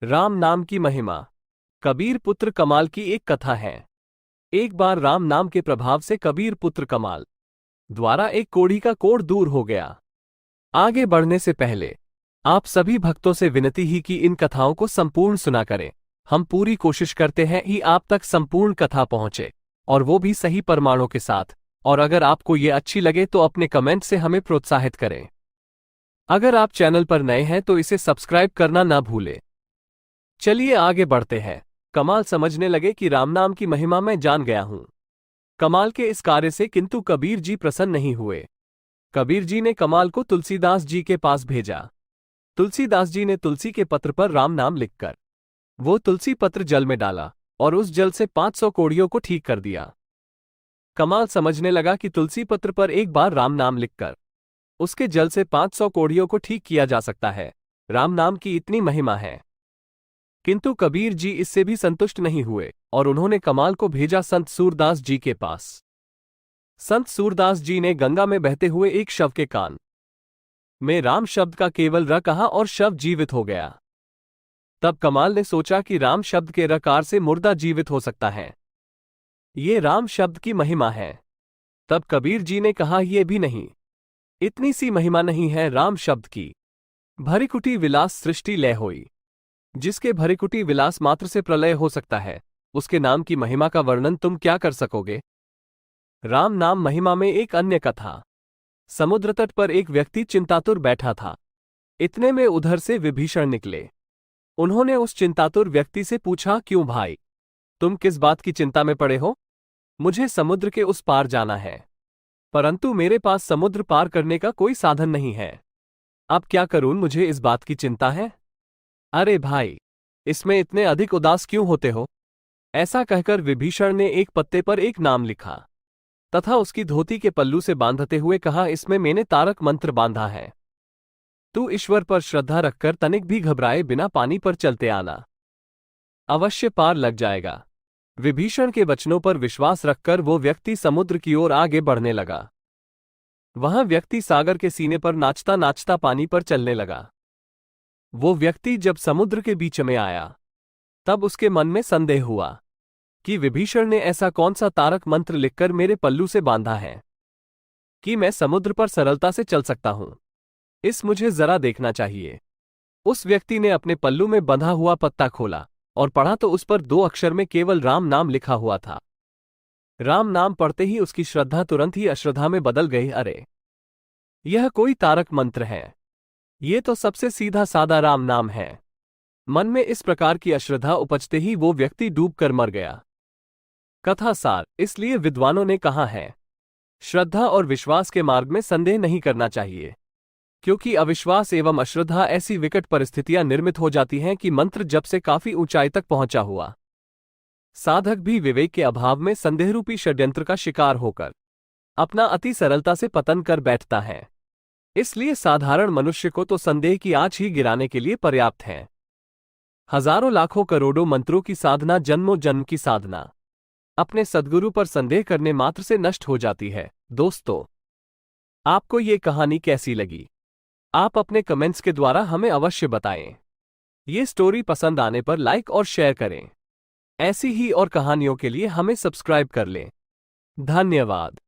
राम नाम की महिमा। कबीर पुत्र कमाल की एक कथा है। एक बार राम नाम के प्रभाव से कबीर पुत्र कमाल द्वारा एक कोढ़ी का कोढ़ दूर हो गया। आगे बढ़ने से पहले आप सभी भक्तों से विनती ही कि इन कथाओं को संपूर्ण सुना करें। हम पूरी कोशिश करते हैं कि आप तक संपूर्ण कथा पहुंचे, और वो भी सही प्रमाणों के साथ। और अगर आपको ये अच्छी लगे तो अपने कमेंट से हमें प्रोत्साहित करें। अगर आप चैनल पर नए हैं तो इसे सब्सक्राइब करना ना भूलें। चलिए आगे बढ़ते हैं। कमाल समझने लगे कि राम नाम की महिमा मैं जान गया हूं। कमाल के इस कार्य से किंतु कबीर जी प्रसन्न नहीं हुए। कबीर जी ने कमाल को तुलसीदास जी के पास भेजा। तुलसीदास जी ने तुलसी के पत्र पर राम नाम लिखकर वो तुलसी पत्र जल में डाला और उस जल से 500 कोढ़ियों को ठीक कर दिया। कमाल समझने लगा कि तुलसी पत्र पर एक बार राम नाम लिखकर उसके जल से 500 कोढ़ियों को ठीक किया जा सकता है। राम नाम की इतनी महिमा है। किंतु कबीर जी इससे भी संतुष्ट नहीं हुए और उन्होंने कमाल को भेजा संत सूरदास जी के पास। संत सूरदास जी ने गंगा में बहते हुए एक शव के कान में राम शब्द का केवल र कहा और शव जीवित हो गया। तब कमाल ने सोचा कि राम शब्द के रकार से मुर्दा जीवित हो सकता है। ये राम शब्द की महिमा है। तब कबीर जी ने कहा, यह भी नहीं, इतनी सी महिमा नहीं है राम शब्द की। भरिकुटी विलास सृष्टि लय होई। जिसके भरिकुटी विलास मात्र से प्रलय हो सकता है, उसके नाम की महिमा का वर्णन तुम क्या कर सकोगे। राम नाम महिमा में एक अन्य कथा। समुद्र तट पर एक व्यक्ति चिंतातुर बैठा था। इतने में उधर से विभीषण निकले। उन्होंने उस चिंतातुर व्यक्ति से पूछा, क्यों भाई, तुम किस बात की चिंता में पड़े हो। मुझे समुद्र के उस पार जाना है, परंतु मेरे पास समुद्र पार करने का कोई साधन नहीं है। अब क्या करूं, मुझे इस बात की चिंता है। अरे भाई, इसमें इतने अधिक उदास क्यों होते हो। ऐसा कहकर विभीषण ने एक पत्ते पर एक नाम लिखा तथा उसकी धोती के पल्लू से बांधते हुए कहा, इसमें मैंने तारक मंत्र बांधा है। तू ईश्वर पर श्रद्धा रखकर तनिक भी घबराए बिना पानी पर चलते आना, अवश्य पार लग जाएगा। विभीषण के वचनों पर विश्वास रखकर वो व्यक्ति समुद्र की ओर आगे बढ़ने लगा। वह व्यक्ति सागर के सीने पर नाचता नाचता पानी पर चलने लगा। वो व्यक्ति जब समुद्र के बीच में आया तब उसके मन में संदेह हुआ कि विभीषण ने ऐसा कौन सा तारक मंत्र लिखकर मेरे पल्लू से बांधा है कि मैं समुद्र पर सरलता से चल सकता हूं। इस मुझे जरा देखना चाहिए। उस व्यक्ति ने अपने पल्लू में बंधा हुआ पत्ता खोला और पढ़ा तो उस पर 2 अक्षर में केवल राम नाम लिखा हुआ था। राम नाम पढ़ते ही उसकी श्रद्धा तुरंत ही अश्रद्धा में बदल गई। अरे, यह कोई तारक मंत्र है, ये तो सबसे सीधा सादा राम नाम है। मन में इस प्रकार की अश्रद्धा उपजते ही वो व्यक्ति डूबकर मर गया। कथा सार, इसलिए विद्वानों ने कहा है, श्रद्धा और विश्वास के मार्ग में संदेह नहीं करना चाहिए, क्योंकि अविश्वास एवं अश्रद्धा ऐसी विकट परिस्थितियां निर्मित हो जाती हैं कि मंत्र जप से काफी ऊंचाई तक पहुंचा हुआ साधक भी विवेक के अभाव में संदेहरूपी षड्यंत्र का शिकार होकर अपना अति सरलता से पतन कर बैठता है। इसलिए साधारण मनुष्य को तो संदेह की आंच ही गिराने के लिए पर्याप्त है। हजारों लाखों करोड़ों मंत्रों की साधना जन्मों जन्म की साधना अपने सद्गुरु पर संदेह करने मात्र से नष्ट हो जाती है। दोस्तों, आपको ये कहानी कैसी लगी, आप अपने कमेंट्स के द्वारा हमें अवश्य बताएं। ये स्टोरी पसंद आने पर लाइक और शेयर करें। ऐसी ही और कहानियों के लिए हमें सब्सक्राइब कर लें। धन्यवाद।